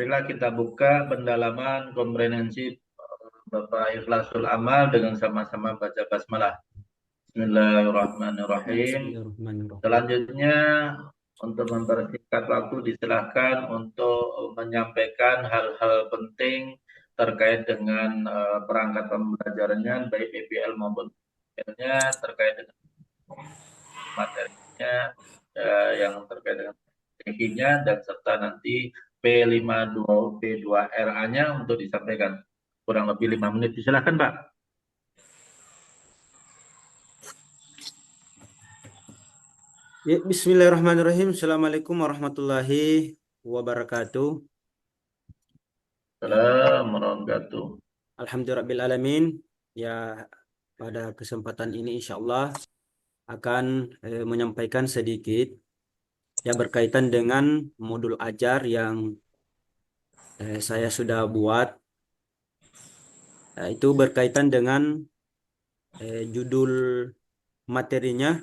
marilah kita buka pendalaman komprehensif Bapak Ikhlasul Amal dengan sama-sama baca basmalah. Bismillahirrahmanirrahim. Bismillahirrahmanirrahim. Selanjutnya untuk mempersingkat waktu disilahkan untuk menyampaikan hal-hal penting terkait dengan perangkat pembelajarannya baik PPL maupun PPL-nya terkait dengan materinya yang terkait dengan tekniknya dan serta nanti P52 P2RA-nya untuk disampaikan kurang lebih 5 menit. Silakan Pak. Ya, Bismillahirrahmanirrahim. Assalamualaikum warahmatullahi wabarakatuh. Assalamualaikum warahmatullahi wabarakatuh. Alhamdulillahirrahmanirrahim. Ya, pada kesempatan ini insya Allah akan menyampaikan sedikit yang berkaitan dengan modul ajar yang saya sudah buat. Itu berkaitan dengan judul materinya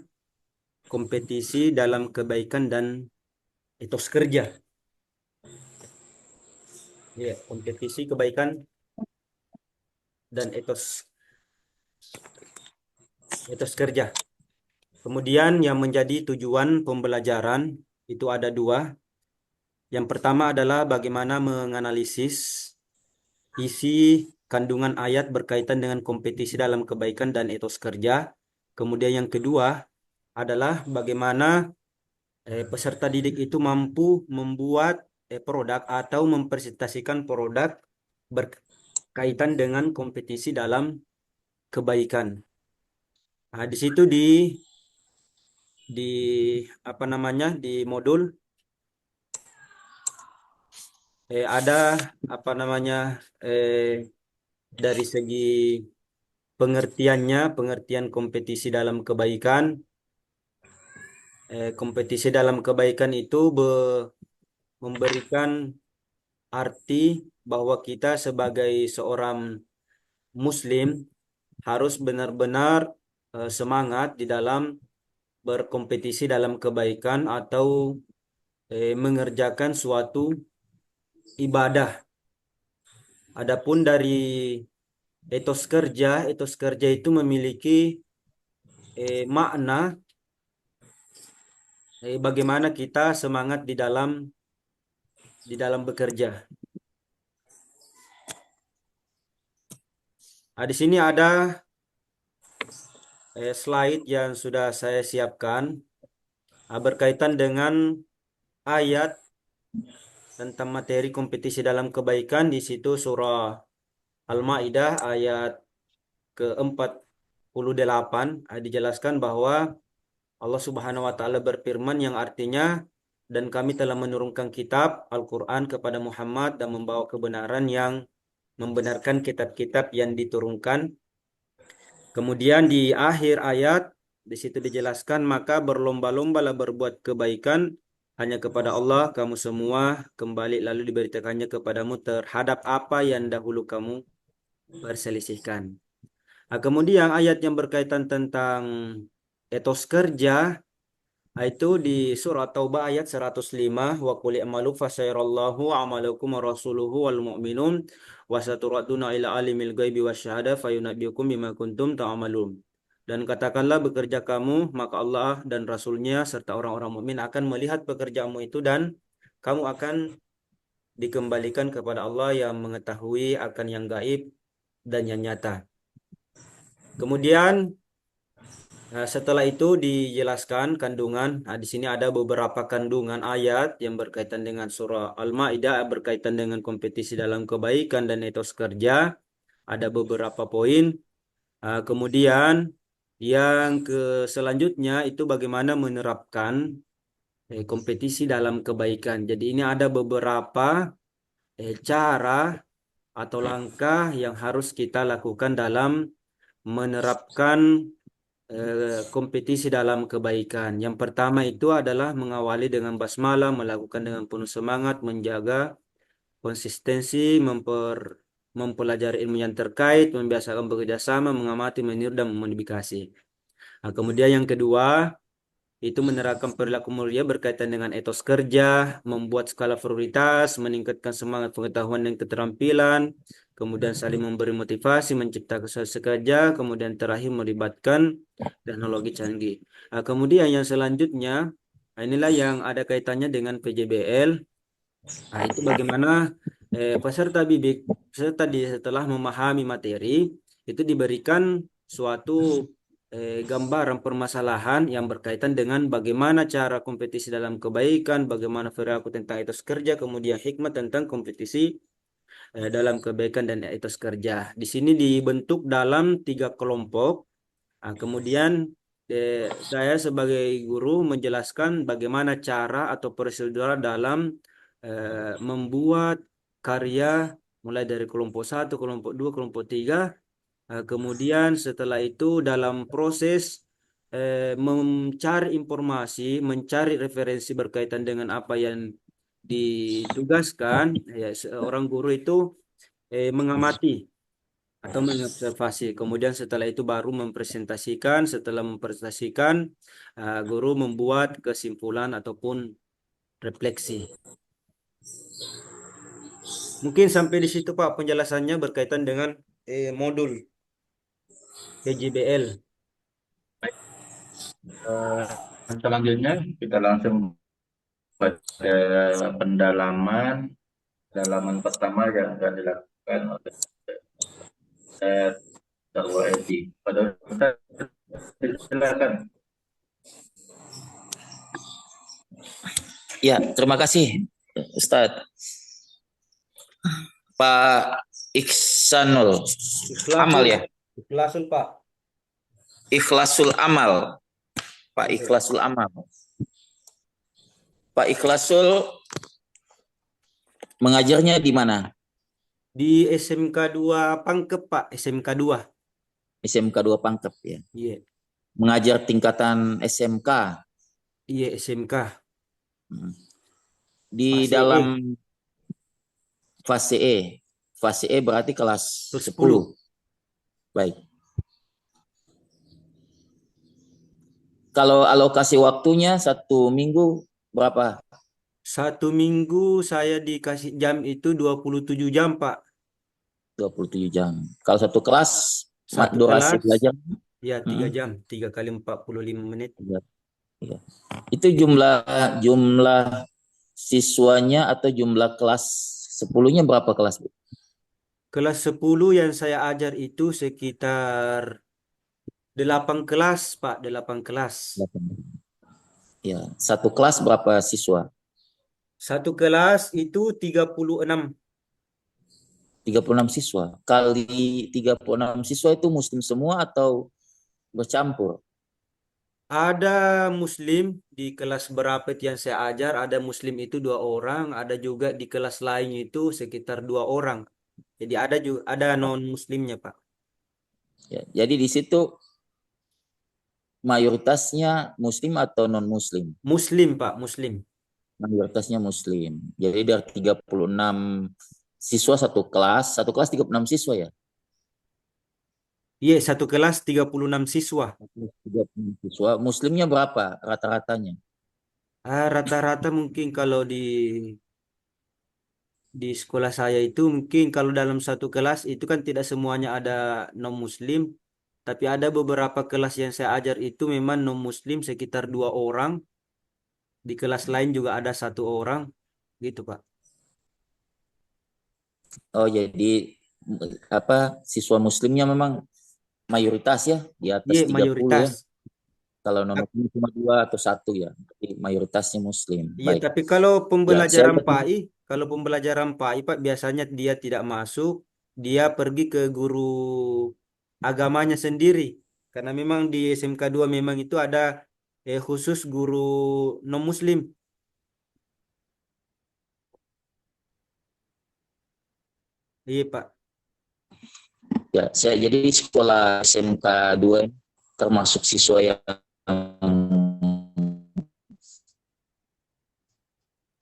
kompetisi dalam kebaikan dan etos kerja. Ya, kompetisi kebaikan dan etos kerja. Kemudian yang menjadi tujuan pembelajaran itu ada dua. Yang pertama adalah bagaimana menganalisis isi kandungan ayat berkaitan dengan kompetisi dalam kebaikan dan etos kerja. Kemudian yang kedua adalah bagaimana peserta didik itu mampu membuat produk atau mempresentasikan produk berkaitan dengan kompetisi dalam kebaikan. Nah, di situ di apa namanya di modul ada apa namanya eh, dari segi pengertiannya, pengertian kompetisi dalam kebaikan. Kompetisi dalam kebaikan itu memberikan arti bahwa kita sebagai seorang Muslim harus benar-benar semangat di dalam berkompetisi dalam kebaikan atau mengerjakan suatu ibadah. Adapun dari etos kerja itu memiliki makna bagaimana kita semangat di dalam bekerja. Nah, di sini ada slide yang sudah saya siapkan berkaitan dengan ayat tentang materi kompetisi dalam kebaikan di situ surah Al-Maidah ayat ke-48 dijelaskan bahwa Allah Subhanahu wa taala berfirman yang artinya dan kami telah menurunkan kitab Al-Qur'an kepada Muhammad dan membawa kebenaran yang membenarkan kitab-kitab yang diturunkan. Kemudian di akhir ayat di situ dijelaskan maka berlomba-lombalah berbuat kebaikan hanya kepada Allah kamu semua kembali lalu diberitakannya kepadamu terhadap apa yang dahulu kamu perselisihkan. Nah, kemudian ayat yang berkaitan tentang etos kerja itu di surah Taubah ayat 105 wa qul i'malu fasayarallahu a'malakum wa rasuluhu wal mu'minun wa saturaduna ila alimil ghaibi wasyahada fayunabbiukum bima kuntum ta'malun. Dan katakanlah bekerja kamu maka Allah dan Rasulnya serta orang-orang mukmin akan melihat pekerjaanmu itu dan kamu akan dikembalikan kepada Allah yang mengetahui akan yang gaib dan yang nyata. Kemudian setelah itu dijelaskan kandungan. Nah, di sini ada beberapa kandungan ayat yang berkaitan dengan surah Al-Maidah berkaitan dengan kompetisi dalam kebaikan dan etos kerja. Ada beberapa poin. Kemudian yang selanjutnya itu bagaimana menerapkan kompetisi dalam kebaikan. Jadi ini ada beberapa cara atau langkah yang harus kita lakukan dalam menerapkan kompetisi dalam kebaikan. Yang pertama itu adalah mengawali dengan basmalah, melakukan dengan penuh semangat, menjaga konsistensi, mempelajari ilmu yang terkait, membiasakan bekerja sama, mengamati, meniru, dan memodifikasi. Nah, kemudian yang kedua itu menerapkan perilaku mulia berkaitan dengan etos kerja, membuat skala prioritas, meningkatkan semangat pengetahuan dan keterampilan, kemudian saling memberi motivasi, menciptakan suasana kerja, kemudian terakhir melibatkan teknologi canggih. Kemudian yang selanjutnya, inilah yang ada kaitannya dengan PJBL. Itu bagaimana peserta setelah memahami materi itu diberikan suatu gambaran permasalahan yang berkaitan dengan bagaimana cara kompetisi dalam kebaikan, bagaimana perilaku tentang etos kerja, kemudian hikmah tentang kompetisi dalam kebaikan dan etos kerja. Di sini dibentuk dalam 3 kelompok. Kemudian saya sebagai guru menjelaskan bagaimana cara atau prosedur dalam membuat karya mulai dari kelompok 1, kelompok 2, kelompok 3. Kemudian setelah itu dalam proses mencari informasi, mencari referensi berkaitan dengan apa yang ditugaskan, ya seorang guru itu mengamati atau mengobservasi. Kemudian setelah itu baru mempresentasikan. Setelah mempresentasikan, guru membuat kesimpulan ataupun refleksi. Mungkin sampai di situ Pak penjelasannya berkaitan dengan modul PJBL. Selanjutnya kita langsung pada pendalaman pertama yang akan dilakukan oleh Darwo Edi. Pada Ustaz, silakan. Ya, terima kasih Ustadz. Pak Iksanul Amal ya? Ikhlasul Pak. Ikhlasul Amal. Pak Ikhlasul Amal. Pak Ikhlasul mengajarnya di mana? Di SMK 2 Pangkep Pak, SMK 2. SMK 2 Pangkep ya. Iya. Mengajar tingkatan SMK. Iya, SMK. Di Fase dalam fase E. Fase E berarti kelas 10. Baik. Kalau alokasi waktunya 1 minggu berapa? 1 minggu saya dikasih jam itu 27 jam Pak. 27 jam. Kalau satu kelas, Satu durasi kelas, belajar? ya 3 jam, 3 kali 45 menit. Ya. Itu jumlah siswanya atau jumlah kelas 10-nya berapa kelas, Bu? Kelas 10 yang saya ajar itu sekitar 8 kelas, Pak, 8 kelas. Ya, satu kelas berapa siswa? Satu kelas itu 36. 36 siswa. Kali 36 siswa itu muslim semua atau bercampur? Ada muslim di kelas berapa yang saya ajar, ada muslim itu 2 orang, ada juga di kelas lain itu sekitar 2 orang. Jadi ada juga ada non muslimnya, Pak. Ya, jadi di situ mayoritasnya muslim atau non muslim? Muslim, Pak, muslim. Mayoritasnya muslim. Jadi dari 36 siswa satu kelas 36 siswa ya? Iya, satu kelas 36 siswa. 36 siswa. Muslimnya berapa rata-ratanya? Rata-rata mungkin kalau di sekolah saya itu mungkin kalau dalam satu kelas itu kan tidak semuanya ada non muslim, tapi ada beberapa kelas yang saya ajar itu memang non muslim sekitar 2 orang, di kelas lain juga ada 1 orang, gitu Pak. Oh, jadi siswa muslimnya memang mayoritas ya, di atas Iya, 30 ya. mayoritas. Kalau non muslim cuma 2 atau 1 ya. Jadi mayoritasnya muslim. Iya, Baik. tapi kalau Ya, saya pembelajaran PAI Pak biasanya dia tidak masuk, dia pergi ke guru agamanya sendiri. Karena memang di SMK 2 memang itu ada khusus guru non muslim. Iya, Pak. saya jadi sekolah SMK 2 termasuk siswa yang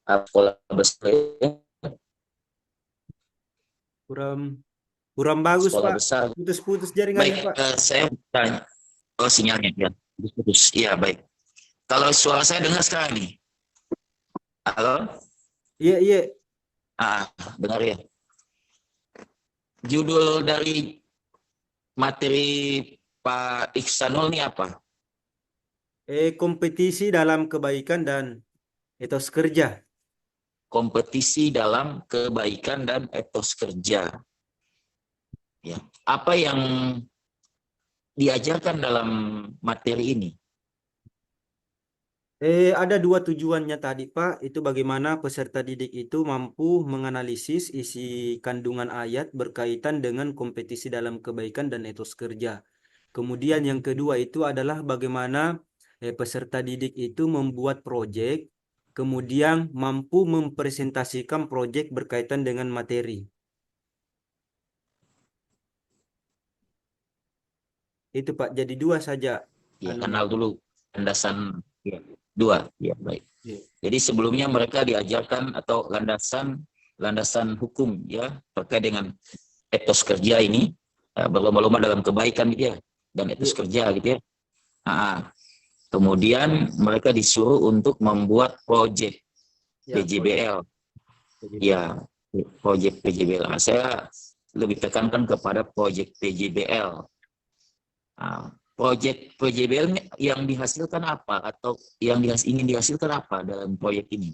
sekolah besar ya. Kurang bagus, Sekolah Pak. besar. Putus-putus jaringannya, Baik, Pak. saya tanya. Oh, sinyalnya ya. Putus. Iya, baik. Kalau suara saya dengar sekarang nih. Halo? Iya, iya. Dengar ya. Judul dari materi Pak Iksanul ini apa? Kompetisi dalam kebaikan dan etos kerja. Kompetisi dalam kebaikan dan etos kerja. Ya. Apa yang diajarkan dalam materi ini? Ada dua tujuannya tadi, Pak. Itu bagaimana peserta didik itu mampu menganalisis isi kandungan ayat berkaitan dengan kompetisi dalam kebaikan dan etos kerja. Kemudian yang kedua itu adalah bagaimana peserta didik itu membuat proyek, kemudian mampu mempresentasikan proyek berkaitan dengan materi. Itu Pak, jadi dua saja Ya, anunya. kenal dulu landasan ya, dua. Ya, baik. Iya. Jadi sebelumnya mereka diajarkan atau landasan hukum ya terkait dengan etos kerja ini, berlomba-lomba dalam kebaikan gitu ya, dan etos Iya. kerja gitu ya. Kemudian mereka disuruh untuk membuat proyek Ya, PJBL. proyek. Ya, proyek PJBL. Saya lebih tekankan kepada proyek PJBL. Proyek PJBL yang dihasilkan apa atau yang ingin dihasilkan apa dalam proyek ini?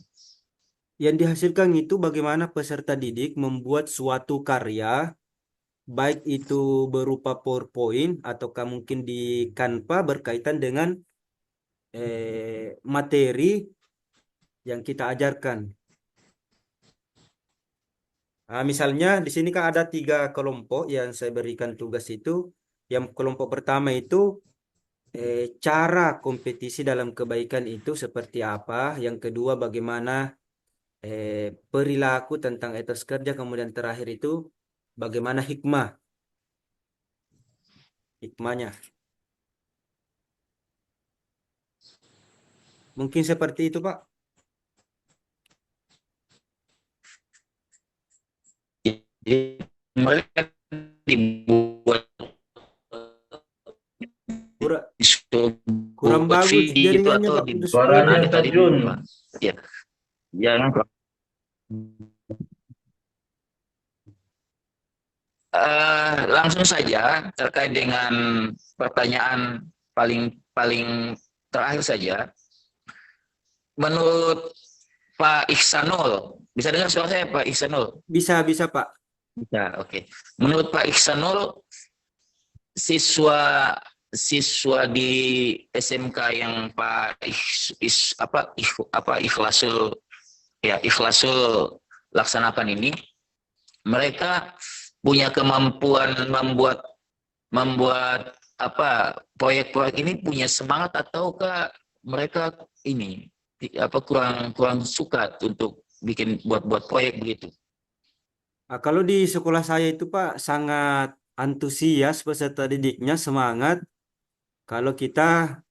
Yang dihasilkan itu bagaimana peserta didik membuat suatu karya, baik itu berupa PowerPoint ataukah mungkin di Canva berkaitan dengan materi yang kita ajarkan. Misalnya di sini kan ada 3 kelompok yang saya berikan tugas itu. Yang kelompok pertama itu cara kompetisi dalam kebaikan itu seperti apa. Yang kedua bagaimana perilaku tentang etos kerja. Kemudian terakhir itu bagaimana hikmahnya. Mungkin seperti itu Pak. Jadi mereka dibuat Kurang buat bagus video itu jaringannya atau Pak. dibuat Suaranya ada tadi terjun. dulu, Pak. Ya, jangan. Langsung saja terkait dengan pertanyaan paling paling terakhir saja. Menurut Pak Iksanul, bisa dengar suara saya Pak Iksanul? Bisa Pak. Bisa, oke. Menurut Pak Iksanul, siswa di SMK yang Pak Ikhlasul laksanakan ini, mereka punya kemampuan membuat proyek-proyek ini punya semangat ataukah mereka ini kurang suka untuk buat proyek begitu? Kalau di sekolah saya itu Pak sangat antusias peserta didiknya, semangat kalau kita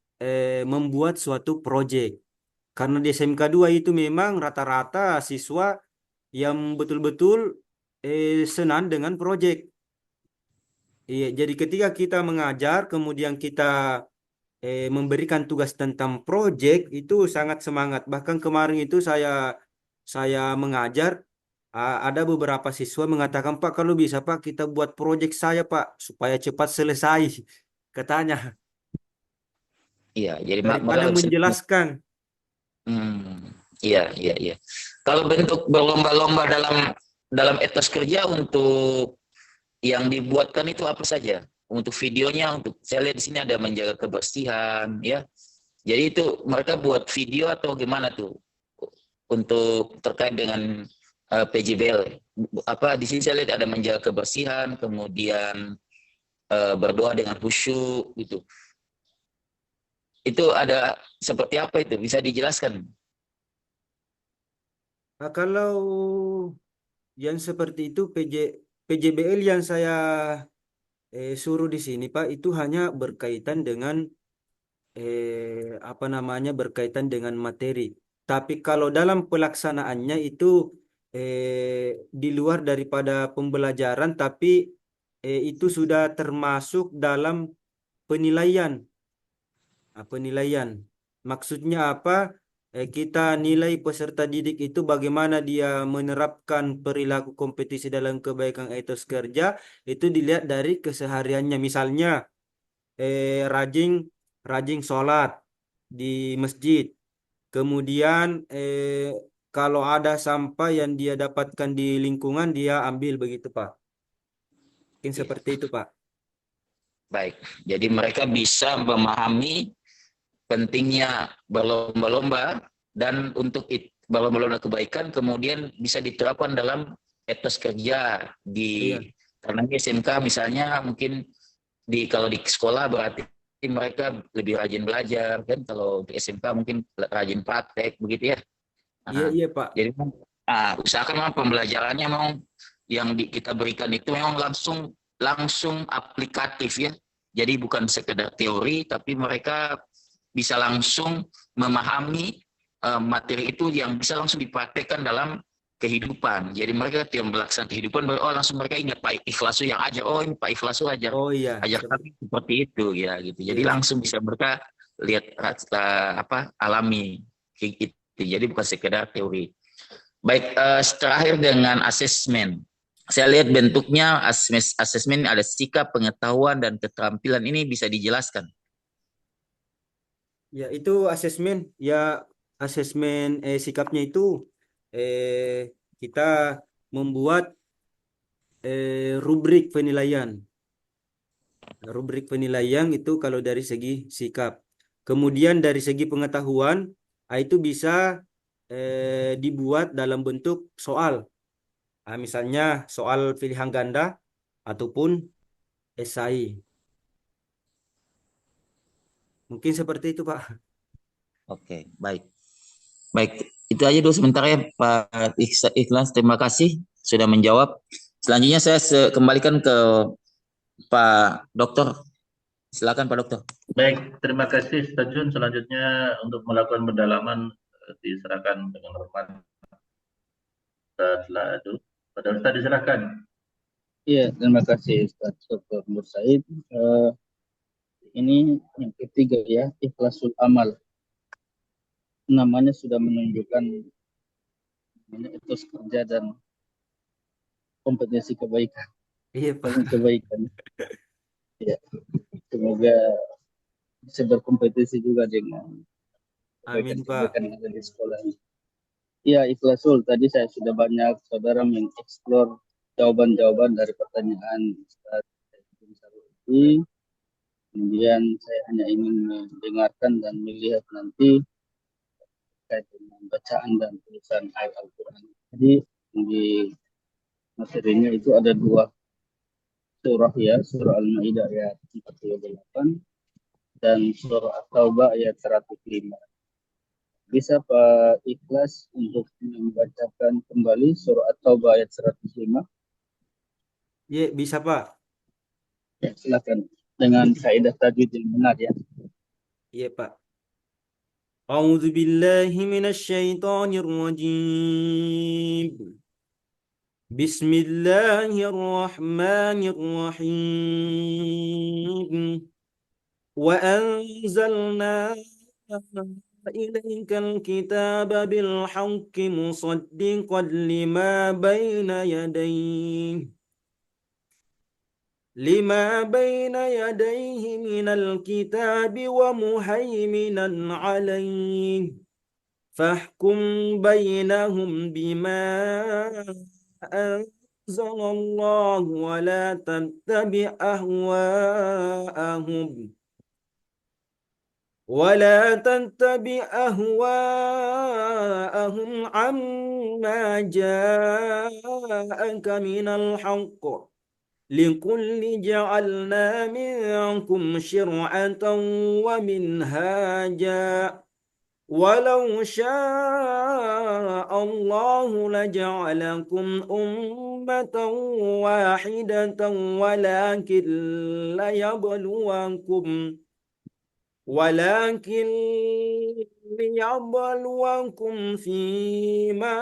membuat suatu proyek. Karena di SMK 2 itu memang rata-rata siswa yang betul-betul senang dengan proyek. Iya, jadi ketika kita mengajar, kemudian kita memberikan tugas tentang proyek itu sangat semangat. Bahkan kemarin itu saya mengajar, ada beberapa siswa mengatakan, Pak, kalau bisa Pak kita buat proyek saya Pak supaya cepat selesai, katanya, Iya, jadi daripada mereka lebih. menjelaskan. Iya, iya, iya. Kalau bentuk berlomba-lomba dalam etos kerja untuk yang dibuatkan itu apa saja? Untuk videonya, untuk saya lihat di sini ada menjaga kebersihan, ya. Jadi itu mereka buat video atau gimana tuh untuk terkait dengan PJBL? Di sini saya lihat ada menjaga kebersihan, kemudian berdoa dengan khusyuk gitu. Itu ada seperti apa itu? Bisa dijelaskan? Kalau yang seperti itu PJBL yang saya suruh di sini Pak itu hanya berkaitan dengan berkaitan dengan materi. Tapi kalau dalam pelaksanaannya itu di luar daripada pembelajaran, tapi itu sudah termasuk dalam penilaian. Penilaian. Maksudnya apa? Kita nilai peserta didik itu bagaimana dia menerapkan perilaku kompetisi dalam kebaikan etos kerja itu dilihat dari kesehariannya. Misalnya rajin rajin sholat di masjid. Kemudian kalau ada sampah yang dia dapatkan di lingkungan dia ambil begitu Pak. Mungkin Iya, seperti itu Pak. baik. Jadi mereka bisa memahami pentingnya berlomba-lomba dan untuk berlomba-lomba kebaikan kemudian bisa diterapkan dalam etos kerja Iya. karena di SMK misalnya mungkin kalau di sekolah berarti mereka lebih rajin belajar kan, kalau di SMK mungkin rajin praktek begitu ya. Iya Nah, iya Pak. jadi usahakan memang pembelajarannya memang yang kita berikan itu memang langsung langsung aplikatif ya. Jadi bukan sekedar teori, tapi mereka bisa langsung memahami materi itu yang bisa langsung dipraktekkan dalam kehidupan. Jadi mereka yang melaksanakan kehidupan, oh langsung mereka ingat Pak Ikhlasu yang ajar. Oh ini Pak Ikhlasu ajar Oh iya, ajar kami seperti itu ya gitu. Jadi iya. langsung bisa mereka lihat alami kayak gitu. Jadi bukan sekedar teori. Baik, terakhir dengan asesmen. Saya lihat bentuknya asesmen ada sikap, pengetahuan, dan keterampilan. Ini bisa dijelaskan. Ya itu asesmen ya asesmen sikapnya itu kita membuat rubrik penilaian. Rubrik penilaian itu kalau dari segi sikap. Kemudian dari segi pengetahuan itu bisa dibuat dalam bentuk soal. Misalnya soal pilihan ganda ataupun esai. Mungkin seperti itu, Pak. Oke, baik. Baik, itu aja dulu sebentar ya Pak Ikhlas. Terima kasih sudah menjawab. Selanjutnya saya kembalikan ke Pak Dokter. Silakan Pak Dokter. Baik, terima kasih Stajun. Selanjutnya untuk melakukan pendalaman diserahkan dengan hormat Ustaz. Pada Ustaz diserahkan. Iya, terima kasih Ustaz Dr. Nur Said. Ini yang ketiga ya, ikhlasul amal. Namanya sudah menunjukkan etos kerja dan kompetensi kebaikan. Iya, Pak. Kebaikan. Ya, semoga bisa berkompetisi juga dengan Amin, Pak. kebaikan yang ada di sekolah ini. Iya, ikhlasul. Tadi saya sudah banyak saudara mengeksplor jawaban-jawaban dari pertanyaan Ustaz Sarudi. Kemudian saya hanya ingin mendengarkan dan melihat nanti terkait dengan bacaan dan tulisan ayat Al-Quran. Jadi di materinya itu ada dua surah ya, surah Al-Maidah ayat 48 dan surah At-Taubah ayat 105. Bisa Pak Ikhlas untuk membacakan kembali surah At-Taubah ayat 105? Iya, bisa, Pak. Ya, silakan dengan kaidah tajwid yang benar ya. Iya, Pak. A'udzu billahi minasyaitonir rajim. Bismillahirrahmanirrahim. Wa anzalna إليك الكتاب بالحق مصدقا لما بين يديه من الكتاب ومهيمنا عليه فاحكم بينهم بما أنزل الله ولا تتبع أهواءهم عما جاءك من الحق لكل جعلنا منكم شرعة ومنهاجا ولو شاء الله لجعلكم أمة واحدة ولكن ليبلوكم فيما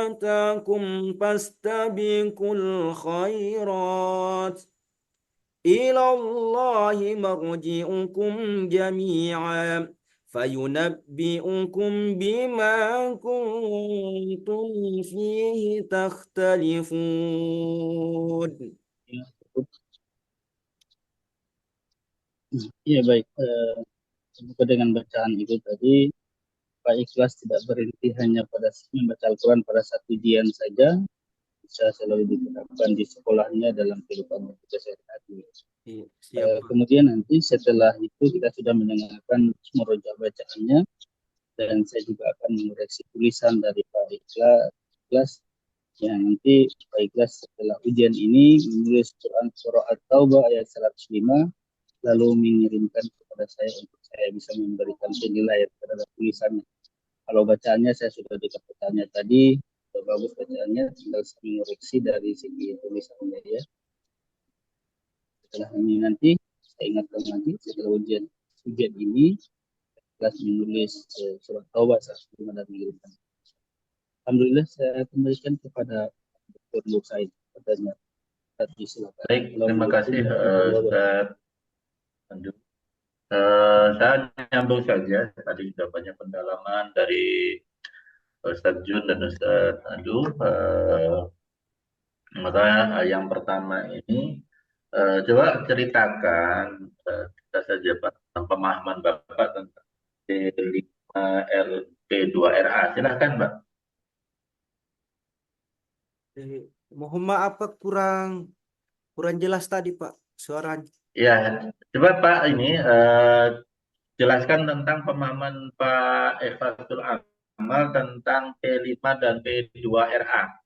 آتاكم فاستبقوا الخيرات ilallahi marji'ukum jami'an fayunabbi'ukum bima kuntum fihi takhtalifun. Ya, cukup. Iya baik. Semoga dengan bacaan itu tadi Pak Ikhlas tidak berhenti hanya pada membaca Al-Quran pada satu ujian saja, bisa selalu diterapkan di sekolahnya dalam kehidupan kita sehari-hari. Iya, siap, Pak. Kemudian nanti setelah itu kita sudah mendengarkan murojaah bacaannya dan saya juga akan mengoreksi tulisan dari Pak Ikhlas. Ya, nanti Pak Ikhlas setelah ujian ini menulis Quran Surah At-Taubah ayat 105 lalu mengirimkan kepada saya untuk saya bisa memberikan penilaian terhadap tulisannya. Kalau bacaannya saya sudah bertanya tadi, sudah bagus bacaannya, tinggal saya mengoreksi dari segi tulisannya ya. Setelah ini nanti saya ingatkan lagi setelah ujian ini kelas menulis surat Taubah 105 dan mengirimkan. Alhamdulillah saya kembalikan kepada Dr. Nur Said. Katanya tadi silakan. Baik, terima kasih Ustaz Tanjung. Saya nyambung saja, tadi sudah banyak pendalaman dari Ustaz Jun dan Ustaz Adu. Maka yang pertama ini, coba ceritakan kita saja Pak, tentang pemahaman Bapak tentang P5RP2RA. Silahkan Pak. Mohon maaf Pak, kurang jelas tadi Pak suaranya. Ya, coba Pak ini jelaskan tentang pemahaman Pak Efatul Amal tentang P5 dan P2RA.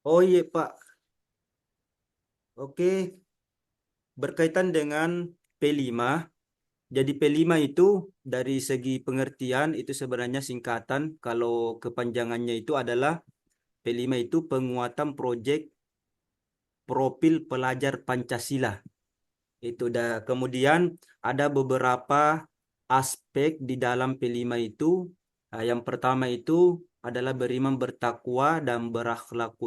Oh iya Pak, oke, berkaitan dengan P5. Jadi P5 itu dari segi pengertian itu sebenarnya singkatan, kalau kepanjangannya itu adalah P5 itu penguatan proyek profil pelajar Pancasila. Itu dah. Kemudian ada beberapa aspek di dalam P5 itu. Yang pertama itu adalah beriman, bertakwa, dan berakhlak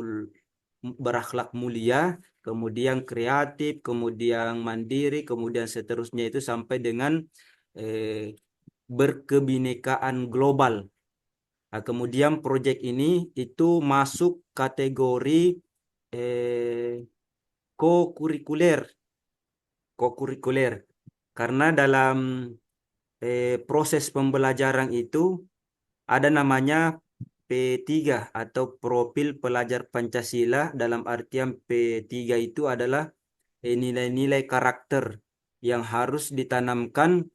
mulia, kemudian kreatif, kemudian mandiri, kemudian seterusnya itu sampai dengan berkebinekaan global. Kemudian proyek ini itu masuk kategori co-kurikuler karena dalam proses pembelajaran itu ada namanya P3 atau profil pelajar Pancasila. Dalam artian P3 itu adalah nilai-nilai karakter yang harus ditanamkan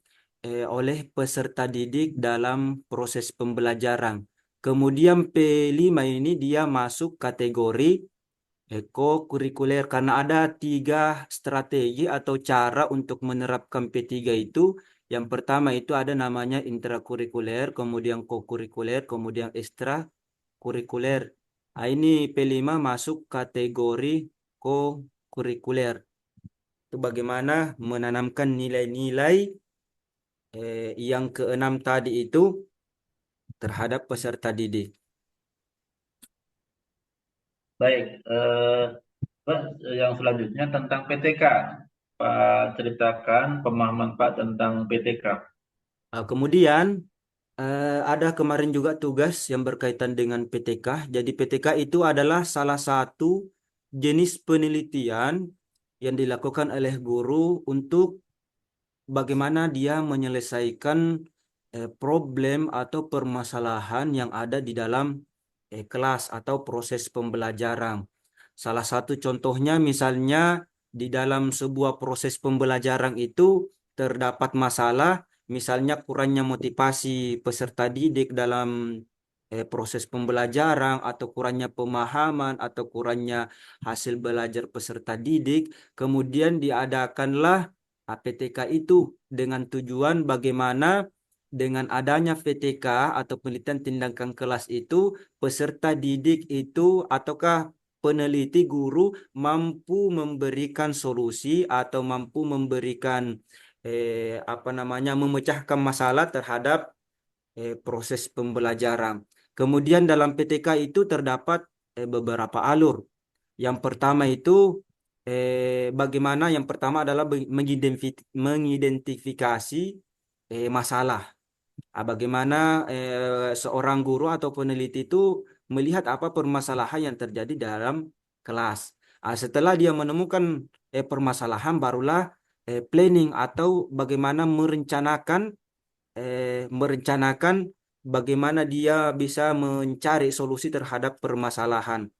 oleh peserta didik dalam proses pembelajaran. Kemudian P5 ini dia masuk kategori eko-kurikuler karena ada 3 strategi atau cara untuk menerapkan P3 itu. Yang pertama itu ada namanya intrakurikuler, kemudian kokurikuler, kemudian ekstrakurikuler. Ini P5 masuk kategori kokurikuler. Itu bagaimana menanamkan nilai-nilai yang keenam tadi itu terhadap peserta didik. Baik, Pak, yang selanjutnya tentang PTK. Pak ceritakan pemahaman Pak tentang PTK. Kemudian ada kemarin juga tugas yang berkaitan dengan PTK. Jadi PTK itu adalah salah satu jenis penelitian yang dilakukan oleh guru untuk bagaimana dia menyelesaikan problem atau permasalahan yang ada di dalam kelas atau proses pembelajaran. Salah satu contohnya misalnya di dalam sebuah proses pembelajaran itu terdapat masalah, misalnya kurangnya motivasi peserta didik dalam proses pembelajaran atau kurangnya pemahaman atau kurangnya hasil belajar peserta didik, kemudian diadakanlah PTK itu dengan tujuan bagaimana dengan adanya PTK atau penelitian tindakan kelas itu peserta didik itu ataukah peneliti guru mampu memberikan solusi atau mampu memberikan memecahkan masalah terhadap proses pembelajaran. Kemudian dalam PTK itu terdapat beberapa alur. Yang pertama itu bagaimana yang pertama adalah mengidentifikasi masalah. Bagaimana seorang guru atau peneliti itu melihat apa permasalahan yang terjadi dalam kelas. Setelah dia menemukan permasalahan, barulah planning atau bagaimana merencanakan bagaimana dia bisa mencari solusi terhadap permasalahan,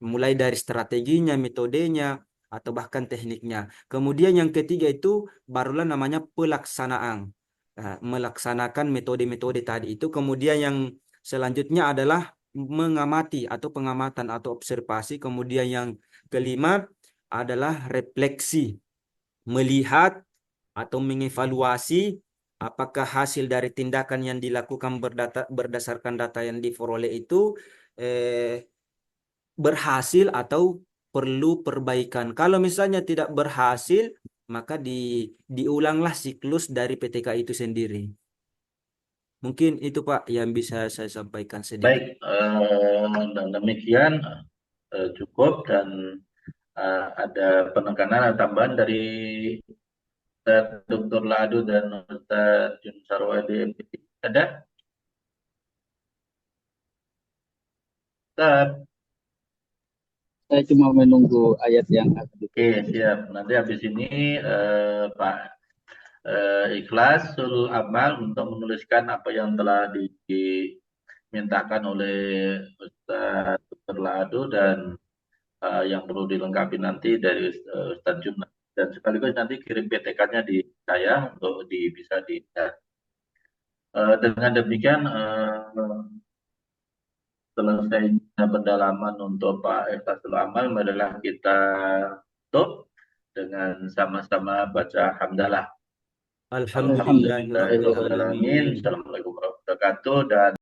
mulai dari strateginya, metodenya, atau bahkan tekniknya. Kemudian yang ketiga itu barulah namanya pelaksanaan. Melaksanakan metode-metode tadi itu. Kemudian yang selanjutnya adalah mengamati atau pengamatan atau observasi. Kemudian yang kelima adalah refleksi, melihat atau mengevaluasi apakah hasil dari tindakan yang dilakukan berdasarkan data yang diperoleh itu eh, berhasil atau perlu perbaikan. Kalau misalnya tidak berhasil, maka diulanglah siklus dari PTK itu sendiri. Mungkin itu Pak yang bisa saya sampaikan sedikit. Baik, dan demikian cukup, dan ada penekanan atau tambahan dari Ustaz Dr. Ladu dan Ustaz Jun Sarwadi. Ada? Ustaz? Saya cuma menunggu ayat yang akan Oke, siap. Nanti habis ini Pak Ikhlasul Amal untuk menuliskan apa yang telah dimintakan oleh Ustaz Dr. Ladu, dan yang perlu dilengkapi nanti dari Ustaz Jun, dan sekaligus nanti kirim PTK-nya di saya untuk bisa dilihat. Dengan demikian selesainya pendalaman untuk Pak Ikhlasul Amal, adalah kita tutup dengan sama-sama baca hamdalah. Alhamdulillahirabbil Alhamdulillahirobbilalamin. alamin. Assalamualaikum warahmatullahi wabarakatuh. Dan